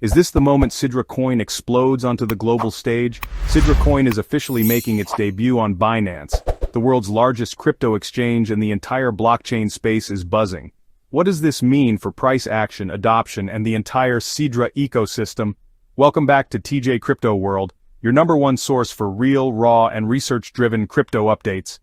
Is this the moment Sidra coin explodes onto the global stage? Sidra coin is officially making its debut on Binance, the world's largest crypto exchange, and the entire blockchain space is buzzing. What does this mean for price action, adoption, and the entire Sidra ecosystem? Welcome back to TJ Crypto World, your #1 source for real, raw, and research-driven crypto updates.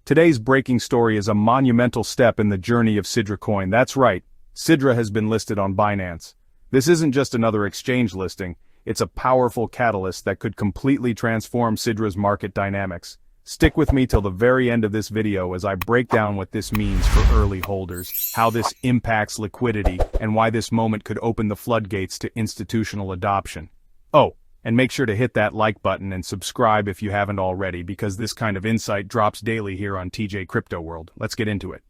Today's breaking story is a monumental step in the journey of Sidra coin. That's right, Sidra has been listed on Binance. This isn't just another exchange listing, it's a powerful catalyst that could completely transform Sidra's market dynamics. Stick with me till the very end of this video as I break down what this means for early holders, how this impacts liquidity, and why this moment could open the floodgates to institutional adoption. Oh, and make sure to hit that like button and subscribe if you haven't already, because this kind of insight drops daily here on TJ Crypto World. Let's get into it.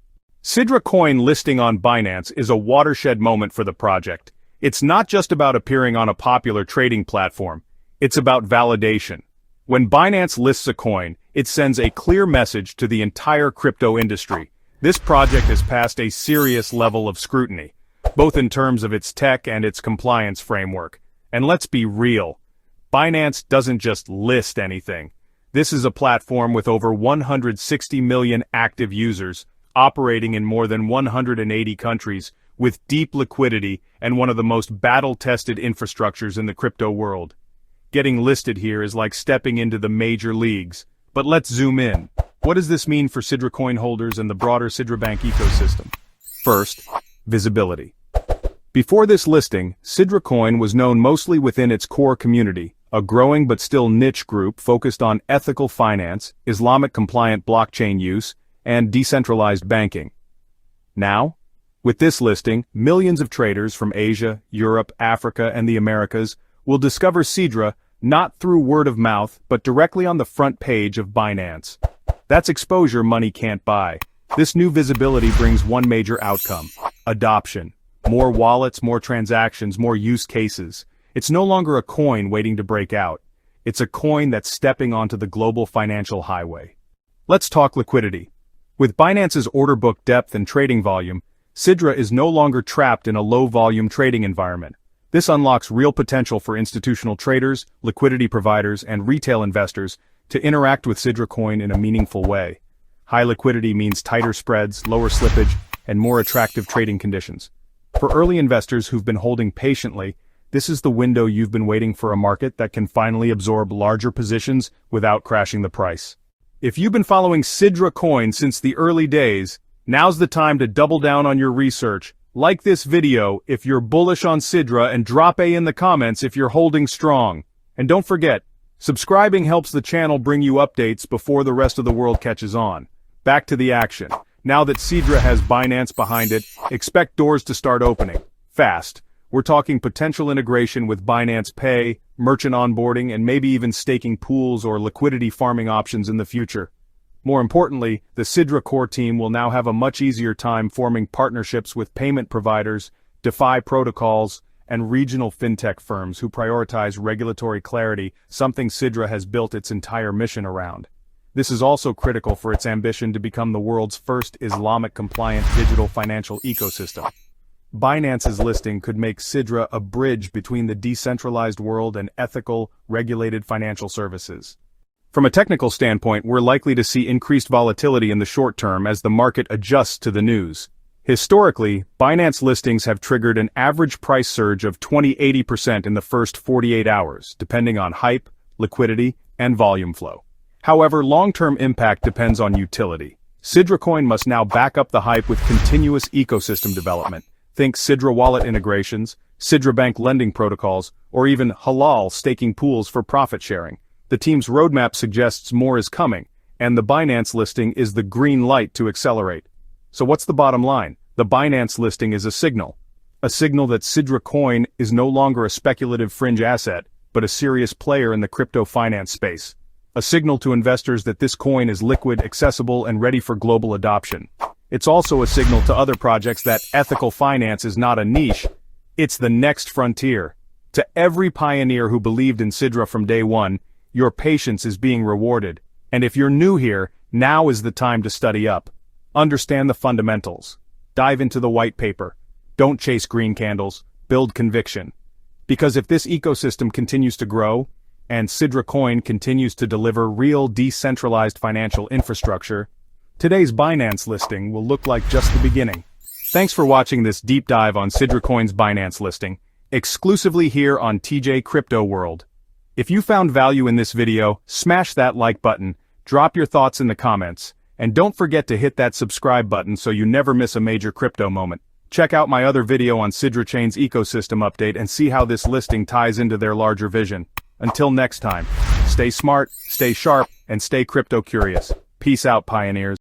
Sidra coin listing on Binance is a watershed moment for the project. It's not just about appearing on a popular trading platform, it's about validation. When Binance lists a coin, it sends a clear message to the entire crypto industry. This project has passed a serious level of scrutiny, both in terms of its tech and its compliance framework. And let's be real, Binance doesn't just list anything. This is a platform with over 160 million active users, operating in more than 180 countries, with deep liquidity and one of the most battle-tested infrastructures in the crypto world. Getting listed here is like stepping into the major leagues. But let's zoom in. What does this mean for Sidra coin holders and the broader Sidra Bank ecosystem? First, visibility. Before this listing, Sidra coin was known mostly within its core community, a growing but still niche group focused on ethical finance, Islamic-compliant blockchain use, and decentralized banking. Now, with this listing, millions of traders from Asia, Europe, Africa, and the Americas will discover Sidra not through word of mouth, but directly on the front page of Binance. That's exposure money can't buy. This new visibility brings one major outcome: adoption. More wallets, more transactions, more use cases. It's no longer a coin waiting to break out. It's a coin that's stepping onto the global financial highway. Let's talk liquidity. With Binance's order book depth and trading volume, Sidra is no longer trapped in a low-volume trading environment. This unlocks real potential for institutional traders, liquidity providers, and retail investors to interact with Sidra coin in a meaningful way. High liquidity means tighter spreads, lower slippage, and more attractive trading conditions. For early investors who've been holding patiently, this is the window you've been waiting for, a market that can finally absorb larger positions without crashing the price. If you've been following Sidra coin since the early days, now's the time to double down on your research. Like this video if you're bullish on Sidra, and drop A in the comments if you're holding strong. And don't forget, subscribing helps the channel bring you updates before the rest of the world catches on. Back to the action. Now that Sidra has Binance behind it, expect doors to start opening. Fast. We're talking potential integration with Binance Pay, merchant onboarding, and maybe even staking pools or liquidity farming options in the future. More importantly, the Sidra core team will now have a much easier time forming partnerships with payment providers, DeFi protocols, and regional fintech firms who prioritize regulatory clarity, something Sidra has built its entire mission around. This is also critical for its ambition to become the world's first Islamic-compliant digital financial ecosystem. Binance's listing could make Sidra a bridge between the decentralized world and ethical, regulated financial services. From a technical standpoint, we're likely to see increased volatility in the short term as the market adjusts to the news. Historically, Binance listings have triggered an average price surge of 20–80% in the first 48 hours, depending on hype, liquidity, and volume flow. However, long-term impact depends on utility. Sidra coin must now back up the hype with continuous ecosystem development. Think Sidra wallet integrations, Sidra Bank lending protocols, or even halal staking pools for profit sharing. The team's roadmap suggests more is coming, and the Binance listing is the green light to accelerate. So what's the bottom line? The Binance listing is a signal. A signal that Sidra coin is no longer a speculative fringe asset, but a serious player in the crypto finance space. A signal to investors that this coin is liquid, accessible, and ready for global adoption. It's also a signal to other projects that ethical finance is not a niche, it's the next frontier. To every pioneer who believed in Sidra from day one, your patience is being rewarded. And if you're new here, now is the time to study up. Understand the fundamentals. Dive into the white paper. Don't chase green candles. Build conviction. Because if this ecosystem continues to grow, and Sidra coin continues to deliver real decentralized financial infrastructure, today's Binance listing will look like just the beginning. Thanks for watching this deep dive on Sidra coin's Binance listing, exclusively here on TJ Crypto World. If you found value in this video, smash that like button, drop your thoughts in the comments, and don't forget to hit that subscribe button so you never miss a major crypto moment. Check out my other video on Sidra Chain's ecosystem update and see how this listing ties into their larger vision. Until next time, stay smart, stay sharp, and stay crypto curious. Peace out, pioneers.